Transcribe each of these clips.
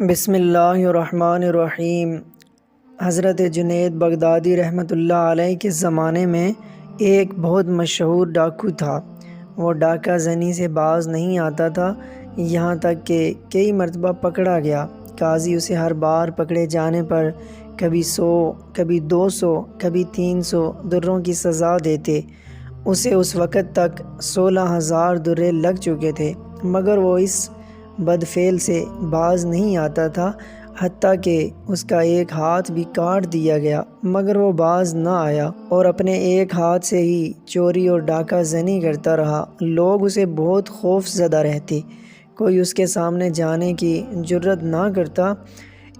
بسم اللہ الرحمن الرحیم۔ حضرت جنید بغدادی رحمۃ اللہ علیہ کے زمانے میں ایک بہت مشہور ڈاکو تھا۔ وہ ڈاکہ زنی سے باز نہیں آتا تھا، یہاں تک کہ کئی مرتبہ پکڑا گیا۔ قاضی اسے ہر بار پکڑے جانے پر کبھی 100، کبھی 200، کبھی 300 دروں کی سزا دیتے۔ اسے اس وقت تک 16,000 درے لگ چکے تھے، مگر وہ اس بدفعل سے باز نہیں آتا تھا، حتیٰ کہ اس کا ایک ہاتھ بھی کاٹ دیا گیا، مگر وہ باز نہ آیا اور اپنے ایک ہاتھ سے ہی چوری اور ڈاکہ زنی کرتا رہا۔ لوگ اسے بہت خوف زدہ رہتے، کوئی اس کے سامنے جانے کی جرات نہ کرتا۔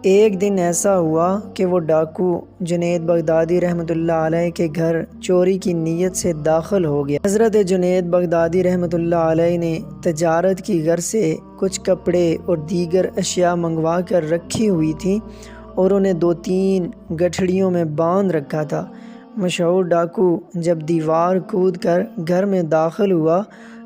ایک دن ایسا ہوا کہ وہ ڈاکو جنید بغدادی رحمۃ اللہ علیہ کے گھر چوری کی نیت سے داخل ہو گیا۔ حضرت جنید بغدادی رحمۃ اللہ علیہ نے تجارت کی غرض سے کچھ کپڑے اور دیگر اشیاء منگوا کر رکھی ہوئی تھیں اور انہیں 2-3 گٹھڑیوں میں باندھ رکھا تھا۔ مشہور ڈاکو جب دیوار کود کر گھر میں داخل ہوا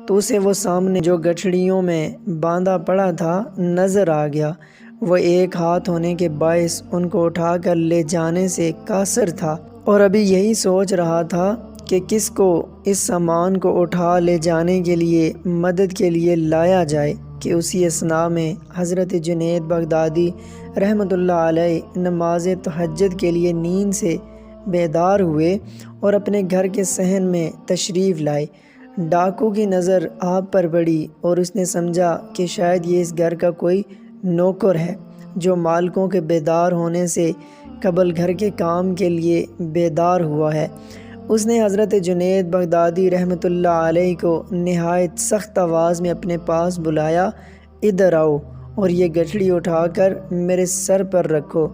تو اسے وہ سامنے جو گٹھڑیوں میں باندھا پڑا تھا نظر آ گیا۔ وہ ایک ہاتھ ہونے کے باعث ان کو اٹھا کر لے جانے سے قاصر تھا اور ابھی یہی سوچ رہا تھا کہ کس کو اس سامان کو اٹھا لے جانے کے لیے مدد کے لیے لایا جائے کہ اسی اثناء میں حضرت جنید بغدادی رحمۃ اللہ علیہ نماز تہجد کے لیے نیند سے بیدار ہوئے اور اپنے گھر کے صحن میں تشریف لائے۔ ڈاکو کی نظر آپ پر پڑی اور اس نے سمجھا کہ شاید یہ اس گھر کا کوئی نوکر ہے جو مالکوں کے بیدار ہونے سے قبل گھر کے کام کے لیے بیدار ہوا ہے۔ اس نے حضرت جنید بغدادی رحمۃ اللہ علیہ کو نہایت سخت آواز میں اپنے پاس بلایا، ادھر آؤ اور یہ گٹھڑی اٹھا کر میرے سر پر رکھو۔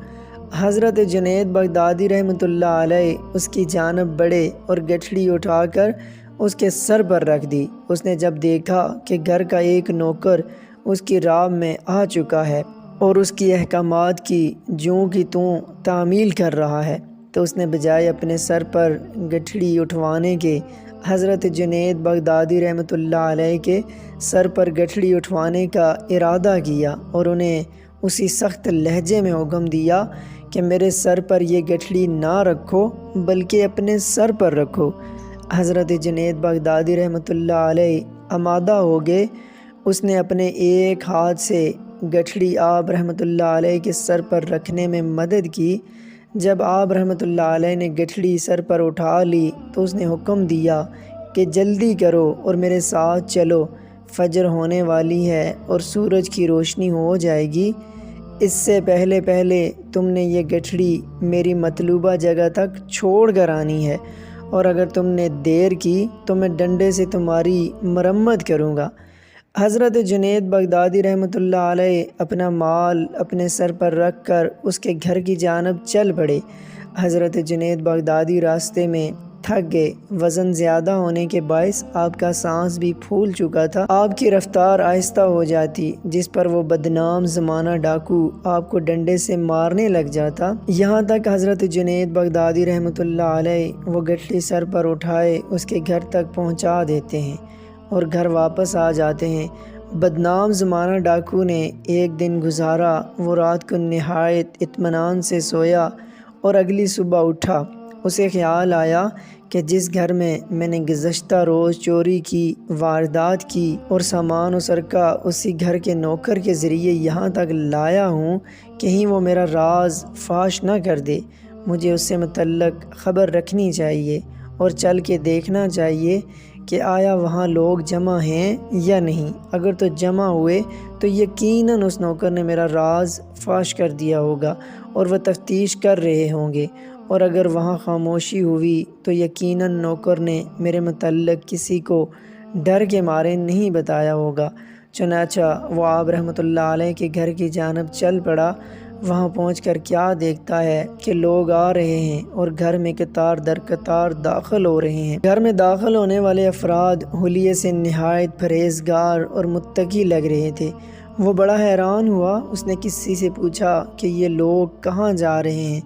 حضرت جنید بغدادی رحمۃ اللہ علیہ اس کی جانب بڑھے اور گٹھڑی اٹھا کر اس کے سر پر رکھ دی۔ اس نے جب دیکھا کہ گھر کا ایک نوکر اس کی راہ میں آ چکا ہے اور اس کی احکامات کی جوں کی توں تعمیل کر رہا ہے، تو اس نے بجائے اپنے سر پر گٹھڑی اٹھوانے کے حضرت جنید بغدادی رحمۃ اللہ علیہ کے سر پر گٹھڑی اٹھوانے کا ارادہ کیا اور انہیں اسی سخت لہجے میں حکم دیا کہ میرے سر پر یہ گٹھڑی نہ رکھو بلکہ اپنے سر پر رکھو۔ حضرت جنید بغدادی رحمۃ اللہ علیہ آمادہ ہو گئے۔ اس نے اپنے ایک ہاتھ سے گٹھڑی آپ رحمۃ اللہ علیہ کے سر پر رکھنے میں مدد کی۔ جب آپ رحمۃ اللہ علیہ نے گٹھڑی سر پر اٹھا لی تو اس نے حکم دیا کہ جلدی کرو اور میرے ساتھ چلو، فجر ہونے والی ہے اور سورج کی روشنی ہو جائے گی۔ اس سے پہلے تم نے یہ گٹھڑی میری مطلوبہ جگہ تک چھوڑ کر آنی ہے، اور اگر تم نے دیر کی تو میں ڈنڈے سے تمہاری مرمت کروں گا۔ حضرت جنید بغدادی رحمۃ اللہ علیہ اپنا مال اپنے سر پر رکھ کر اس کے گھر کی جانب چل پڑے۔ حضرت جنید بغدادی راستے میں تھک گئے، وزن زیادہ ہونے کے باعث آپ کا سانس بھی پھول چکا تھا۔ آپ کی رفتار آہستہ ہو جاتی، جس پر وہ بدنام زمانہ ڈاکو آپ کو ڈنڈے سے مارنے لگ جاتا۔ یہاں تک حضرت جنید بغدادی رحمۃ اللہ علیہ وہ گٹھڑی سر پر اٹھائے اس کے گھر تک پہنچا دیتے ہیں اور گھر واپس آ جاتے ہیں۔ بدنام زمانہ ڈاکو نے ایک دن گزارا۔ وہ رات کو نہایت اطمینان سے سویا اور اگلی صبح اٹھا۔ اسے خیال آیا کہ جس گھر میں میں نے گزشتہ روز چوری کی واردات کی اور سامان و سرقہ اسی گھر کے نوکر کے ذریعے یہاں تک لایا ہوں، کہیں وہ میرا راز فاش نہ کر دے۔ مجھے اس سے متعلق خبر رکھنی چاہیے اور چل کے دیکھنا چاہیے کہ آیا وہاں لوگ جمع ہیں یا نہیں۔ اگر تو جمع ہوئے تو یقیناً اس نوکر نے میرا راز فاش کر دیا ہوگا اور وہ تفتیش کر رہے ہوں گے، اور اگر وہاں خاموشی ہوئی تو یقیناً نوکر نے میرے متعلق کسی کو ڈر کے مارے نہیں بتایا ہوگا۔ چنانچہ وہ آپ رحمۃ اللہ علیہ کے گھر کی جانب چل پڑا۔ وہاں پہنچ کر کیا دیکھتا ہے کہ لوگ آ رہے ہیں اور گھر میں قطار در قطار داخل ہو رہے ہیں۔ گھر میں داخل ہونے والے افراد حلیے سے نہایت پرہیزگار اور متقی لگ رہے تھے۔ وہ بڑا حیران ہوا۔ اس نے کسی سے پوچھا کہ یہ لوگ کہاں جا رہے ہیں۔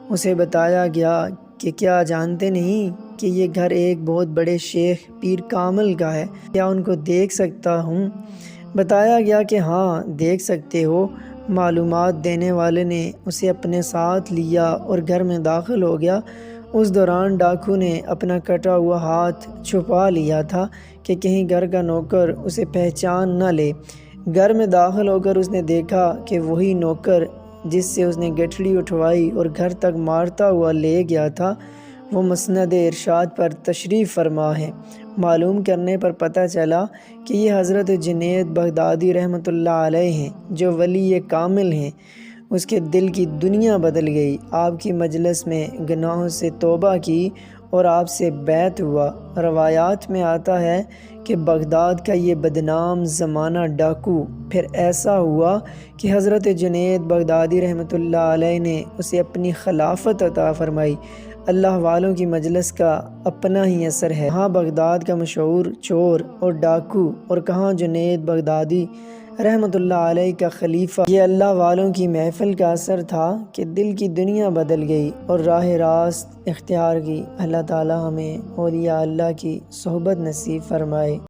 اسے بتایا گیا کہ کیا جانتے نہیں کہ یہ گھر ایک بہت بڑے شیخ پیر کامل کا ہے، کیا ان کو دیکھ سکتا ہوں؟ بتایا گیا کہ ہاں دیکھ سکتے ہو، معلومات دینے والے نے اسے اپنے ساتھ لیا اور گھر میں داخل ہو گیا۔ اس دوران ڈاکو نے اپنا کٹا ہوا ہاتھ چھپا لیا تھا کہ کہیں گھر کا نوکر اسے پہچان نہ لے۔ گھر میں داخل ہو کر اس نے دیکھا کہ وہی نوکر جس سے اس نے گٹھڑی اٹھوائی اور گھر تک مارتا ہوا لے گیا تھا، وہ مسند ارشاد پر تشریف فرما ہے۔ معلوم کرنے پر پتہ چلا کہ یہ حضرت جنید بغدادی رحمۃ اللہ علیہ ہیں، جو ولی کامل ہیں۔ اس کے دل کی دنیا بدل گئی، آپ کی مجلس میں گناہوں سے توبہ کی اور آپ سے بیعت ہوا۔ روایات میں آتا ہے کہ بغداد کا یہ بدنام زمانہ ڈاکو پھر ایسا ہوا کہ حضرت جنید بغدادی رحمۃ اللہ علیہ نے اسے اپنی خلافت عطا فرمائی۔ اللہ والوں کی مجلس کا اپنا ہی اثر ہے، کہاں بغداد کا مشہور چور اور ڈاکو اور کہاں جنید بغدادی رحمۃ اللہ علیہ کا خلیفہ۔ یہ اللہ والوں کی محفل کا اثر تھا کہ دل کی دنیا بدل گئی اور راہ راست اختیار کی۔ اللہ تعالی ہمیں اولیاء اللہ کی صحبت نصیب فرمائے۔